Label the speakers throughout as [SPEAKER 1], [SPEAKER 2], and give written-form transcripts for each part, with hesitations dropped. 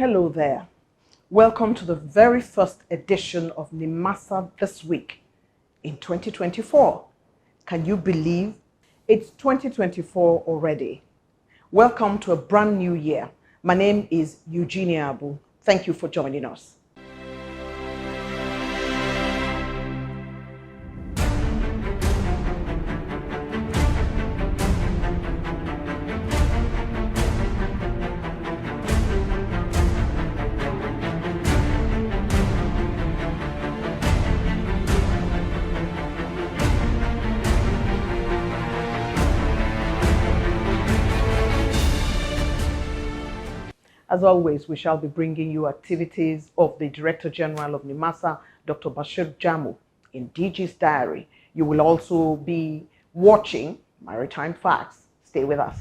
[SPEAKER 1] Hello there. Welcome to the very first edition of Nimasa This Week in 2024. Can you believe it's 2024 already? Welcome to a brand new year. My name is Eugenia Abu. Thank you for joining us. As always, we shall be bringing you activities of the Director General of Nimasa, Dr. Bashir Jamu, in DG's diary. You will also be watching Maritime Facts. Stay with us.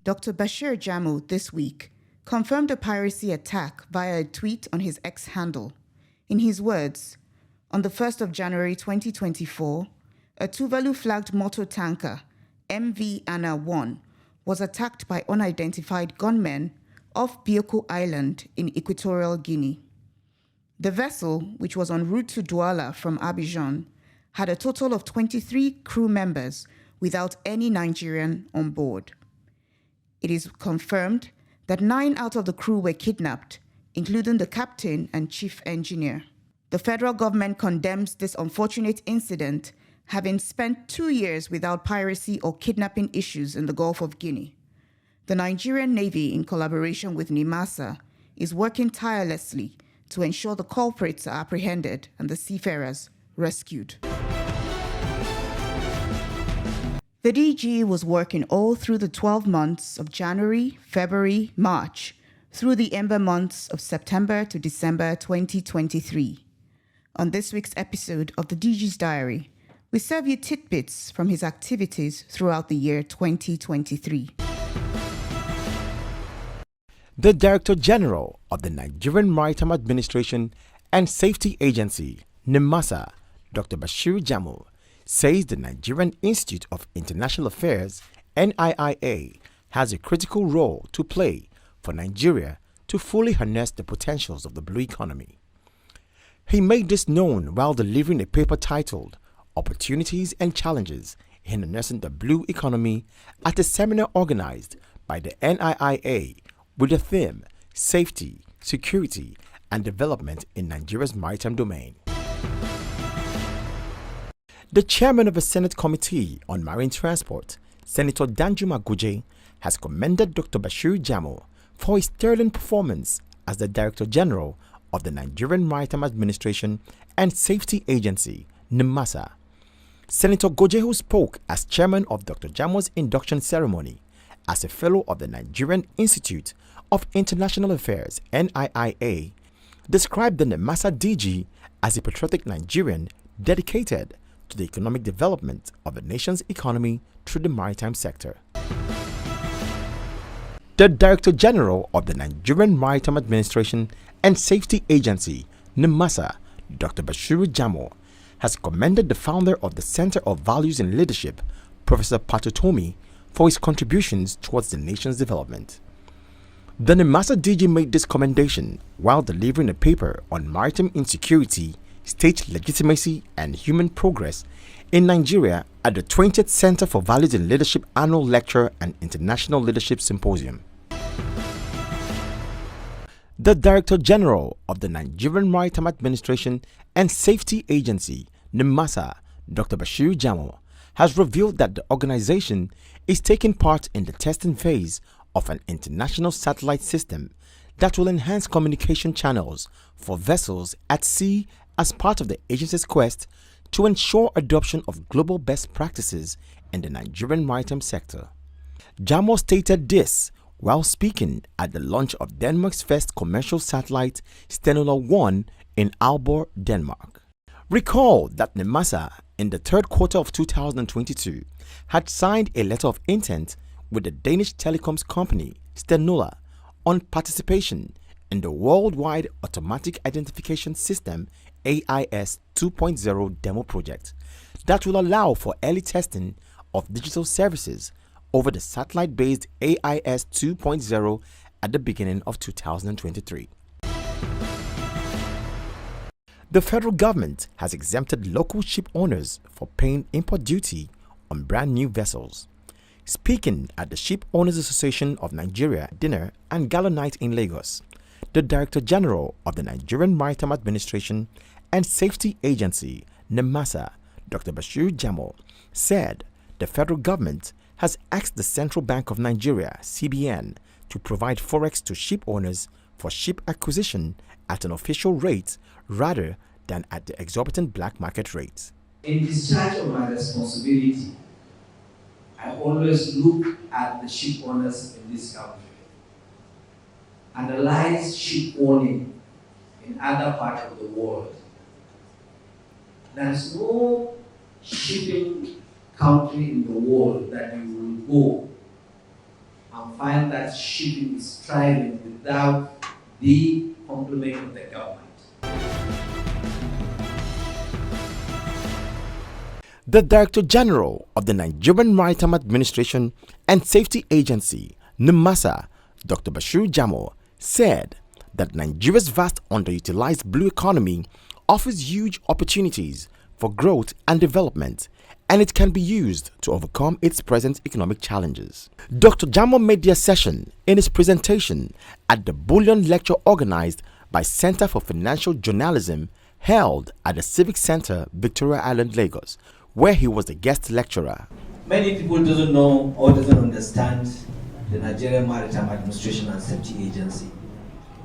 [SPEAKER 2] Dr. Bashir Jamu this week confirmed a piracy attack via a tweet on his X handle. In his words, on the 1st of January 2024, a Tuvalu-flagged motor tanker, MV Anna 1, was attacked by unidentified gunmen off Bioko Island in Equatorial Guinea. The vessel, which was en route to Douala from Abidjan, had a total of 23 crew members without any Nigerian on board. It is confirmed that 9 out of the crew were kidnapped, including the captain and chief engineer. The federal government condemns this unfortunate incident, having spent 2 years without piracy or kidnapping issues in the Gulf of Guinea. The Nigerian Navy, in collaboration with Nimasa, is working tirelessly to ensure the culprits are apprehended and the seafarers rescued. The DG was working all through the 12 months of January, February, March, through the ember months of September to December 2023. On this week's episode of the DG's Diary, we serve you tidbits from his activities throughout the year 2023.
[SPEAKER 3] The Director General of the Nigerian Maritime Administration and Safety Agency, Nimasa, Dr. Bashir Jamu, says the Nigerian Institute of International Affairs, NIIA, has a critical role to play for Nigeria to fully harness the potentials of the blue economy. He made this known while delivering a paper titled Opportunities and Challenges in Harnessing the Blue Economy at a seminar organized by the NIIA with the theme Safety, Security and Development in Nigeria's Maritime Domain. The chairman of the Senate Committee on Marine Transport, Senator Danjuma Guje, has commended Dr. Bashir Jamu for his sterling performance as the Director General of the Nigerian Maritime Administration and Safety Agency, Nimasa. Senator Guje, who spoke as chairman of Dr. Jamu's induction ceremony as a fellow of the Nigerian Institute of International Affairs, NIIA, described the Nimasa DG as a patriotic Nigerian dedicated to the economic development of the nation's economy through the maritime sector. The Director General of the Nigerian Maritime Administration and Safety Agency, Nimasa, Dr. Bashir Jamu, has commended the founder of the Center of Values and Leadership, Professor Patotomi, for his contributions towards the nation's development. The Nimasa DG made this commendation while delivering a paper on maritime insecurity, state legitimacy and human progress in Nigeria at the 20th Center for Values and Leadership Annual Lecture and International Leadership Symposium. The Director General of the Nigerian Maritime Administration and Safety Agency, Nimasa, Dr. Bashir Jamu, has revealed that the organization is taking part in the testing phase of an international satellite system that will enhance communication channels for vessels at sea as part of the agency's quest to ensure adoption of global best practices in the Nigerian maritime sector. Jamo stated this while speaking at the launch of Denmark's first commercial satellite, Stenola-1, in Aalborg, Denmark. Recall that Nimasa, in the third quarter of 2022, had signed a letter of intent with the Danish telecoms company Stenola on participation in the Worldwide Automatic Identification System AIS 2.0 demo project that will allow for early testing of digital services over the satellite-based AIS 2.0 at the beginning of 2023. The federal government has exempted local ship owners for paying import duty on brand new vessels. Speaking at the Ship Owners Association of Nigeria dinner and gala night in Lagos, the Director General of the Nigerian Maritime Administration and Safety Agency, Nimasa, Dr. Bashir Jamo, said the federal government has asked the Central Bank of Nigeria, CBN, to provide forex to ship owners for ship acquisition at an official rate rather than at the exorbitant black market rates.
[SPEAKER 4] In discharge of my responsibility, I always look at the ship owners in this country, analyze ship owning in other parts of the world. There is no shipping country in the world that you will go and find that shipping is thriving without the complement of the government.
[SPEAKER 3] The Director General of the Nigerian Maritime Administration and Safety Agency, Nimasa, Dr. Bashir Jamo, said that Nigeria's vast underutilized blue economy offers huge opportunities for growth and development, and it can be used to overcome its present economic challenges. Dr. Jamo made the assertion in his presentation at the Bullion Lecture organized by Center for Financial Journalism held at the Civic Center, Victoria Island, Lagos, where he was the guest lecturer.
[SPEAKER 4] Many people doesn't know or doesn't understand the Nigerian Maritime Administration and Safety Agency,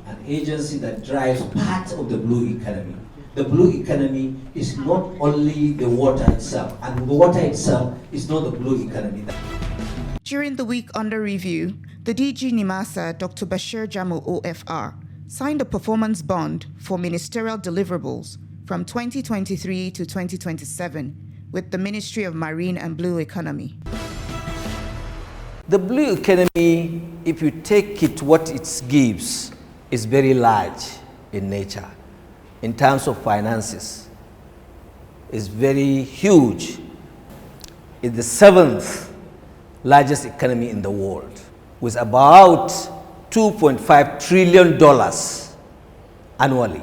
[SPEAKER 4] an agency that drives part of the blue economy. The blue economy is not only the water itself, and the water itself is not the blue economy.
[SPEAKER 2] During the week under review, the DG Nimasa, Dr. Bashir Jamo OFR, signed a performance bond for ministerial deliverables from 2023 to 2027 with the Ministry of Marine and Blue Economy.
[SPEAKER 4] The blue economy, if you take it what it gives, is very large in nature. In terms of finances, it's very huge. It's the 7th largest economy in the world, with about $2.5 trillion annually.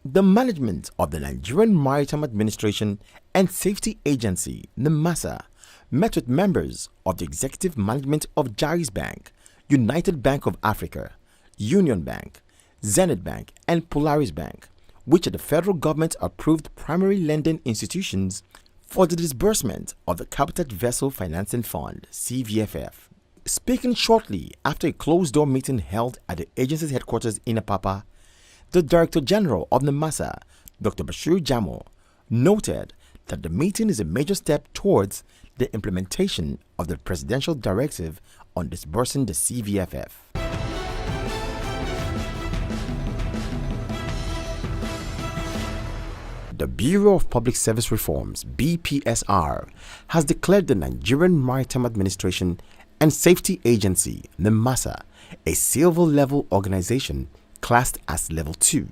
[SPEAKER 3] The management of the Nigerian Maritime Administration and Safety Agency, Nimasa, met with members of the executive management of Jaiz Bank, United Bank of Africa, Union Bank, Zenith Bank, and Polaris Bank, which are the federal government-approved primary lending institutions for the disbursement of the Cabotage Vessel Financing Fund, CVFF. Speaking shortly after a closed-door meeting held at the agency's headquarters in Apapa, the Director General of Nimasa, Dr. Bashir Jamo, noted that the meeting is a major step towards the implementation of the Presidential Directive on disbursing the CVFF. The Bureau of Public Service Reforms, BPSR, has declared the Nigerian Maritime Administration and Safety Agency, Nimasa, a silver-level organization classed as Level 2,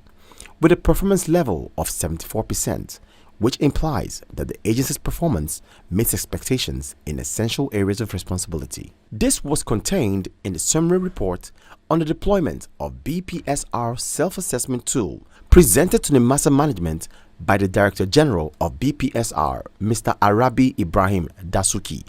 [SPEAKER 3] with a performance level of 74%, which implies that the agency's performance meets expectations in essential areas of responsibility. This was contained in the summary report on the deployment of BPSR self-assessment tool presented to Nimasa management by the Director General of BPSR, Mr. Arabi Ibrahim Dasuki.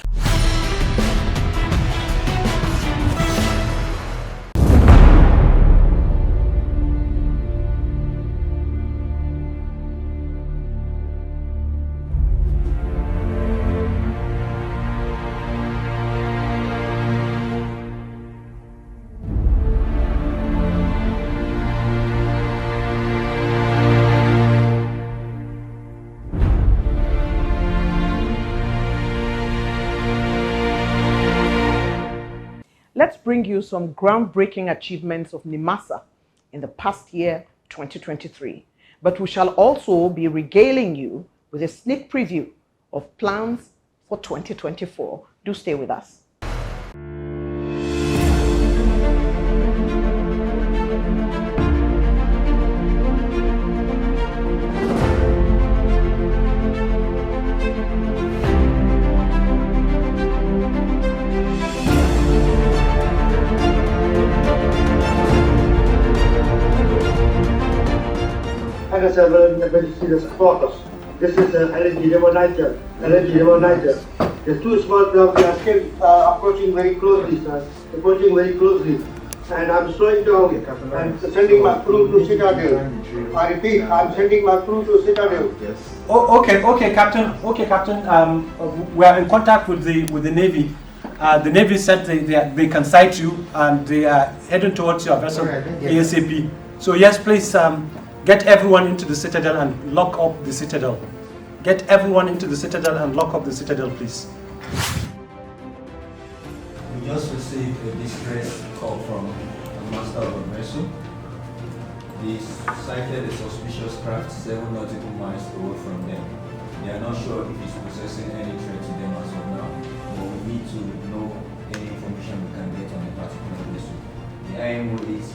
[SPEAKER 1] bring you some groundbreaking achievements of Nimasa in the past year, 2023. But we shall also be regaling you with a sneak preview of plans for 2024. Do stay with us.
[SPEAKER 5] Several the supporters. This is LNG Niger. LNG Niger. The two small blocks are still approaching very closely, sir. Approaching very closely. And I'm slowing down. I'm sending my crew to Citadel. I repeat, I'm sending my crew to Citadel. Yes.
[SPEAKER 6] Oh, okay, Captain. Okay, Captain. We are in contact with the Navy. The Navy said they can sight you and they are heading towards your vessel ASAP. So yes, please. Get everyone into the Citadel and lock up the Citadel. Get everyone into the Citadel and lock up the Citadel, please.
[SPEAKER 7] We just received a distress call from a master of a vessel. They sighted a suspicious craft 7 nautical miles away from them. They are not sure if it's possessing any threat to them as of now, but we need to know any information we can get on a particular vessel. The IMO is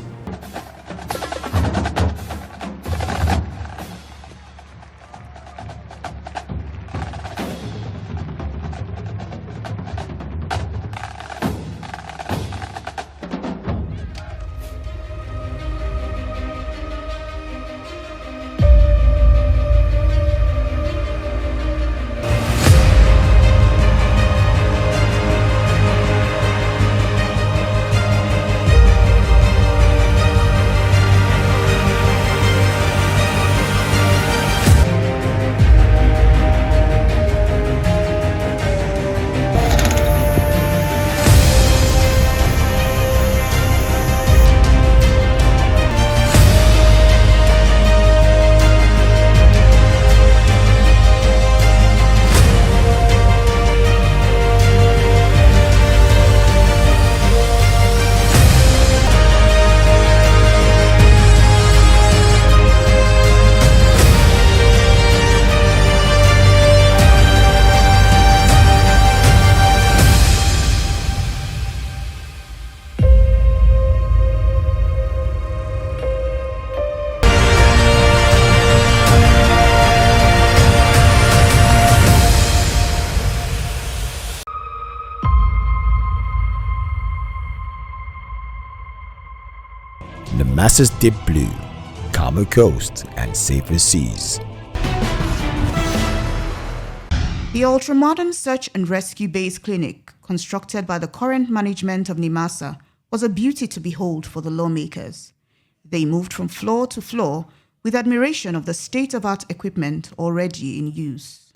[SPEAKER 3] Nimasa's deep blue, calmer coast and safer seas.
[SPEAKER 2] The ultramodern search and rescue base clinic, constructed by the current management of Nimasa, was a beauty to behold for the lawmakers. They moved from floor to floor with admiration of the state-of-art equipment already in use.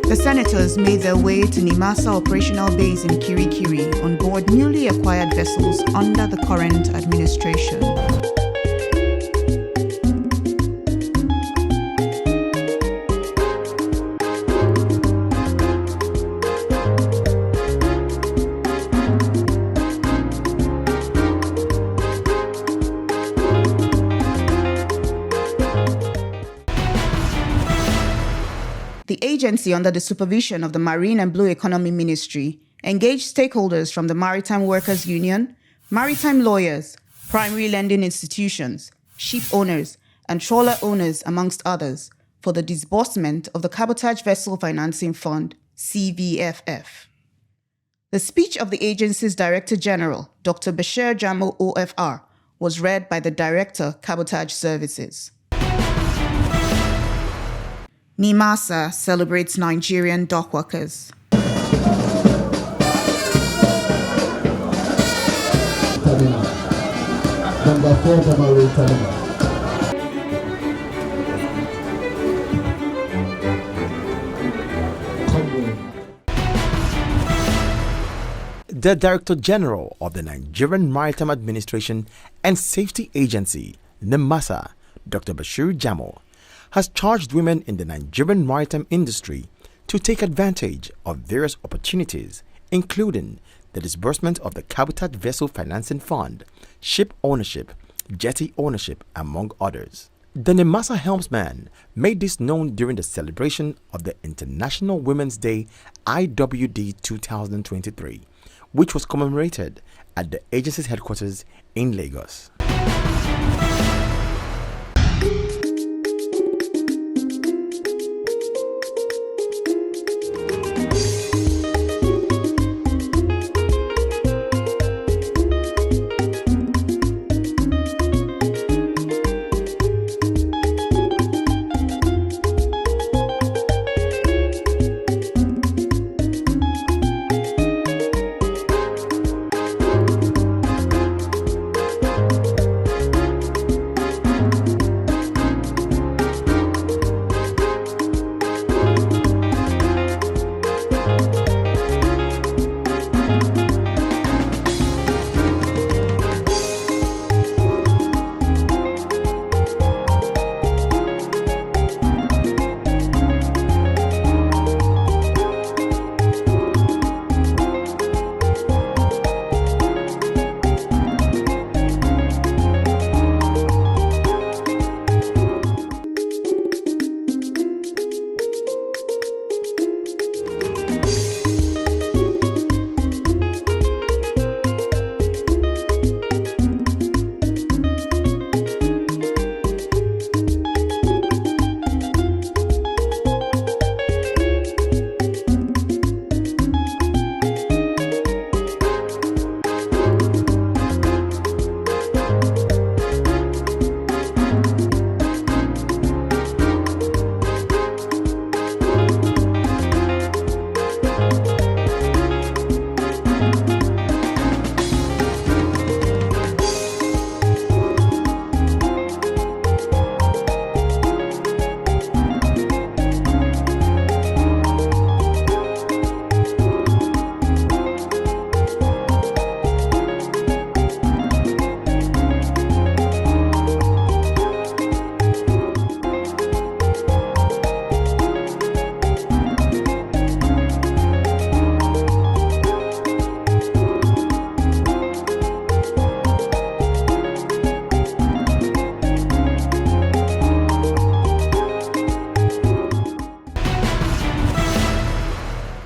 [SPEAKER 2] The senators made their way to Nimasa operational base in Kirikiri on board newly acquired vessels under the current administration. The agency, under the supervision of the Marine and Blue Economy Ministry, engaged stakeholders from the Maritime Workers Union, maritime lawyers, primary lending institutions, ship owners, and trawler owners, amongst others, for the disbursement of the Cabotage Vessel Financing Fund, CVFF. The speech of the agency's Director General, Dr. Bashir Jamal OFR, was read by the Director, Cabotage Services. Nimasa celebrates Nigerian dock workers.
[SPEAKER 8] Number 4, Tamale Tanima.
[SPEAKER 3] The Director General of the Nigerian Maritime Administration and Safety Agency, Nimasa, Dr. Bashir Jamal, has charged women in the Nigerian maritime industry to take advantage of various opportunities, including the disbursement of the Cabotage Vessel Financing Fund, ship ownership, jetty ownership, among others. The Nimasa helmsman made this known during the celebration of the International Women's Day IWD 2023, which was commemorated at the agency's headquarters in Lagos.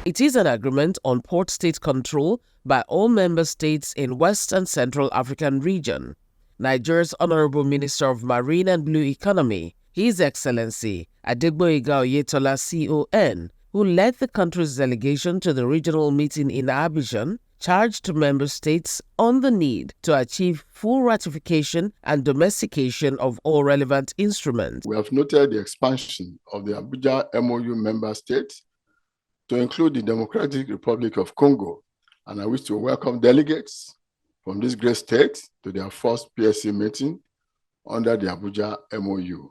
[SPEAKER 9] It is an agreement on port state control by all member states in West and Central African region. Nigeria's Honorable Minister of Marine and Blue Economy, His Excellency Adegboyega Oyetola CON, who led the country's delegation to the regional meeting in Abidjan, charged member states on the need to achieve full ratification and domestication of all relevant instruments.
[SPEAKER 8] We have noted the expansion of the Abuja MOU member states to include the Democratic Republic of Congo, and I wish to welcome delegates from this great state to their first PSC meeting under the Abuja MOU.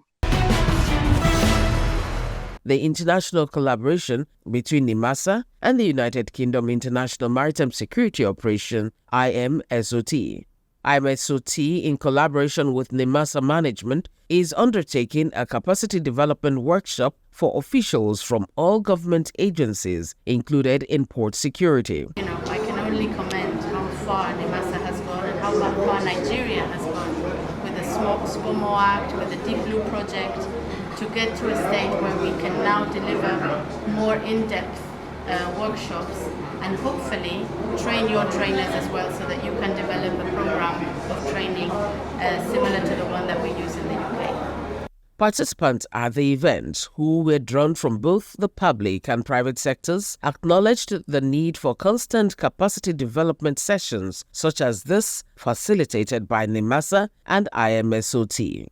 [SPEAKER 9] The international collaboration between Nimasa and the United Kingdom International Maritime Security Operation, IMSOT. IMSOT, in collaboration with Nimasa Management, is undertaking a capacity development workshop for officials from all government agencies included in port security.
[SPEAKER 10] I can only comment how far Nimasa has gone and how far Nigeria has gone with the SCOMO Act, with the Deep Blue Project, to get to a state where we can now deliver more in-depth workshops and hopefully train your trainers as well, so that you can develop a program of training similar to the one that we use in the UK.
[SPEAKER 9] Participants at the event, who were drawn from both the public and private sectors, acknowledged the need for constant capacity development sessions such as this, facilitated by Nimasa and IMSOT.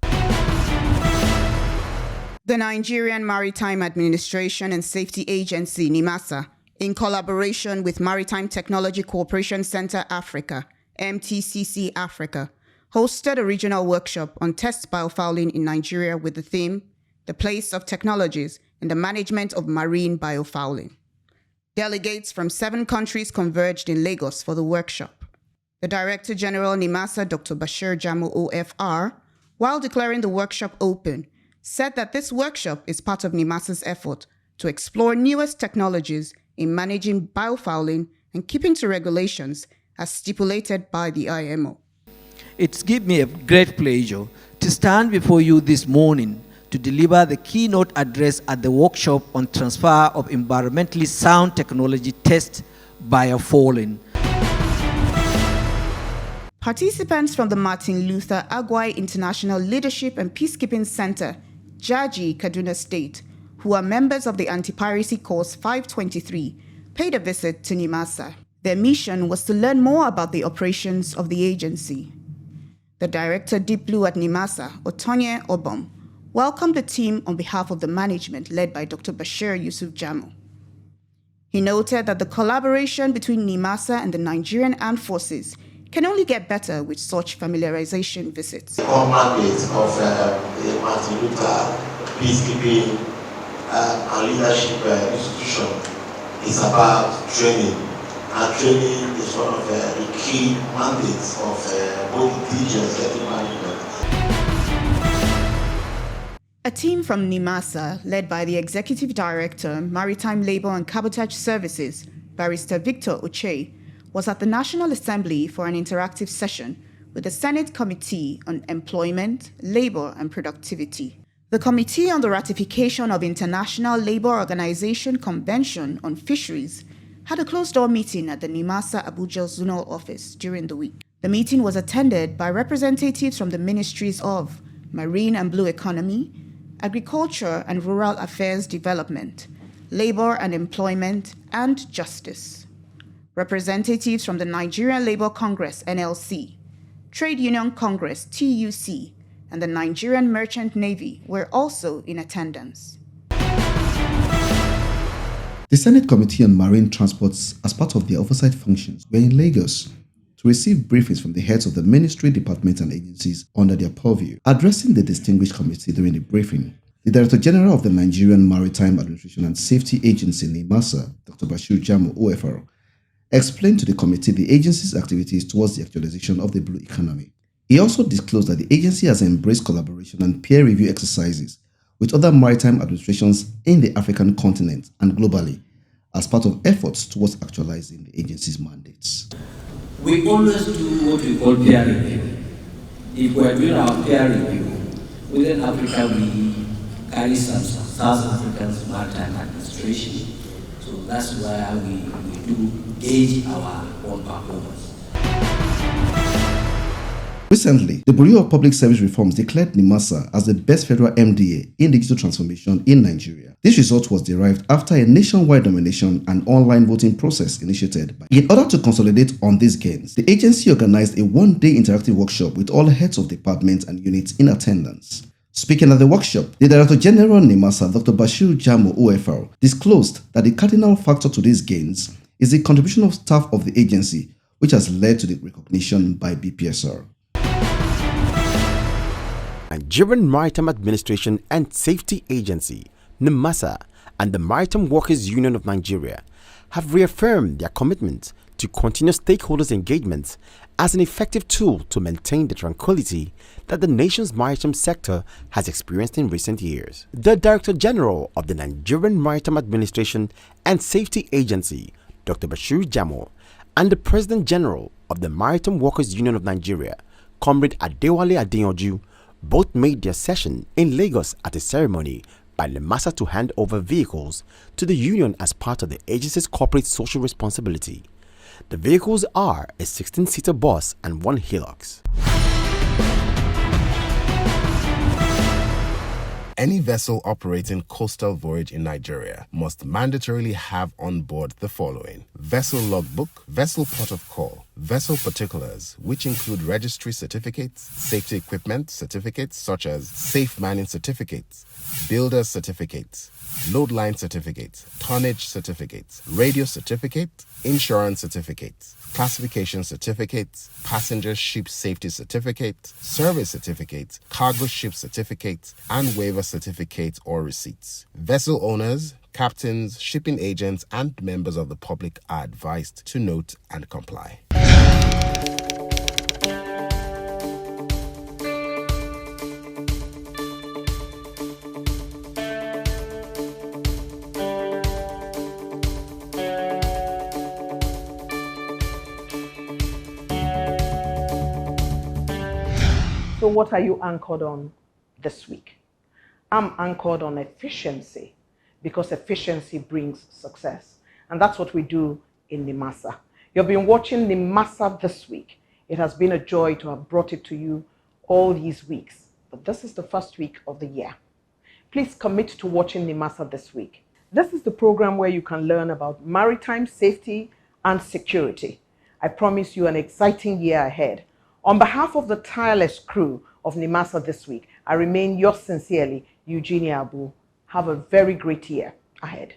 [SPEAKER 2] The Nigerian Maritime Administration and Safety Agency, Nimasa, in collaboration with Maritime Technology Cooperation Center Africa, MTCC Africa, hosted a regional workshop on test biofouling in Nigeria with the theme, The Place of Technologies in the Management of Marine Biofouling. Delegates from 7 countries converged in Lagos for the workshop. The Director General Nimasa, Dr. Bashir Jamal OFR, while declaring the workshop open, said that this workshop is part of Nimasa's effort to explore newest technologies in managing biofouling and keeping to regulations as stipulated by the IMO.
[SPEAKER 11] It's given me a great pleasure to stand before you this morning to deliver the keynote address at the workshop on transfer of environmentally sound technology test biofouling.
[SPEAKER 2] Participants from the Martin Luther Agwai International Leadership and Peacekeeping Center, Jaji, Kaduna State, who are members of the Anti-Piracy Course 523, paid a visit to Nimasa. Their mission was to learn more about the operations of the agency. The director Deep Blue at Nimasa, Otonye Obom, welcomed the team on behalf of the management led by Dr. Bashir Yusuf Jamu. He noted that the collaboration between Nimasa and the Nigerian Armed Forces can only get better with such familiarization visits.
[SPEAKER 12] The core mandate of the Martin Luther Peacekeeping and Leadership Institution is about training. And training is one of the key mandates of both intelligence and management.
[SPEAKER 2] A team from Nimasa, led by the Executive Director, Maritime Labour and Cabotage Services, Barrister Victor Oche, was at the National Assembly for an interactive session with the Senate Committee on Employment, Labour and Productivity. The Committee on the Ratification of International Labour Organization Convention on Fisheries had a closed-door meeting at the Nimasa Abuja Zonal Office during the week. The meeting was attended by representatives from the Ministries of Marine and Blue Economy, Agriculture and Rural Affairs Development, Labour and Employment, and Justice. Representatives from the Nigerian Labour Congress NLC, Trade Union Congress TUC, and the Nigerian Merchant Navy were also in attendance.
[SPEAKER 13] The Senate Committee on Marine Transports, as part of their oversight functions, were in Lagos to receive briefings from the heads of the ministry, departments, and agencies under their purview. Addressing the distinguished committee during the briefing, the Director General of the Nigerian Maritime Administration and Safety Agency, NIMASA, Dr. Bashir Jamu, OFR, explained to the committee the agency's activities towards the actualization of the blue economy. He also disclosed that the agency has embraced collaboration and peer review exercises with other maritime administrations in the African continent and globally as part of efforts towards actualizing the agency's mandates.
[SPEAKER 14] We always do what we call peer review. If we are doing our peer review, within Africa we carry some South African Maritime Administration. So that's why we do gauge our own performance.
[SPEAKER 13] Recently, the Bureau of Public Service Reforms declared Nimasa as the best federal MDA in digital transformation in Nigeria. This result was derived after a nationwide nomination and online voting process initiated. In order to consolidate on these gains, the agency organized a one-day interactive workshop with all heads of departments and units in attendance. Speaking at the workshop, the Director General Nimasa, Dr. Bashir Jamu, OFR, disclosed that the cardinal factor to these gains is the contribution of staff of the agency, which has led to the recognition by BPSR.
[SPEAKER 3] Nigerian Maritime Administration and Safety Agency, Nimasa, and the Maritime Workers Union of Nigeria have reaffirmed their commitment to continuous stakeholders' engagement as an effective tool to maintain the tranquility that the nation's maritime sector has experienced in recent years. The Director General of the Nigerian Maritime Administration and Safety Agency, Dr. Bashir Jamu, and the President General of the Maritime Workers Union of Nigeria, Comrade Adewale Adeyanju, both made their session in Lagos at a ceremony by Nimasa to hand over vehicles to the union as part of the agency's corporate social responsibility. The vehicles are a 16-seater bus and one Hilux.
[SPEAKER 15] Any vessel operating coastal voyage in Nigeria must mandatorily have on board the following: vessel logbook, vessel port of call, vessel particulars, which include registry certificates, safety equipment certificates such as safe manning certificates, builder certificates, load line certificates, tonnage certificates, radio certificate, insurance certificates, classification certificates, passenger ship safety certificate, service certificate, cargo ship certificate, and waiver certificates or receipts. Vessel owners, captains, shipping agents, and members of the public are advised to note and comply.
[SPEAKER 1] So what are you anchored on this week? I'm anchored on efficiency because efficiency brings success. And that's what we do in Nimasa. You've been watching Nimasa this week. It has been a joy to have brought it to you all these weeks. But this is the first week of the year. Please commit to watching Nimasa this week. This is the program where you can learn about maritime safety and security. I promise you an exciting year ahead. On behalf of the tireless crew of Nimasa this week, I remain yours sincerely, Eugenia Abu. Have a very great year ahead.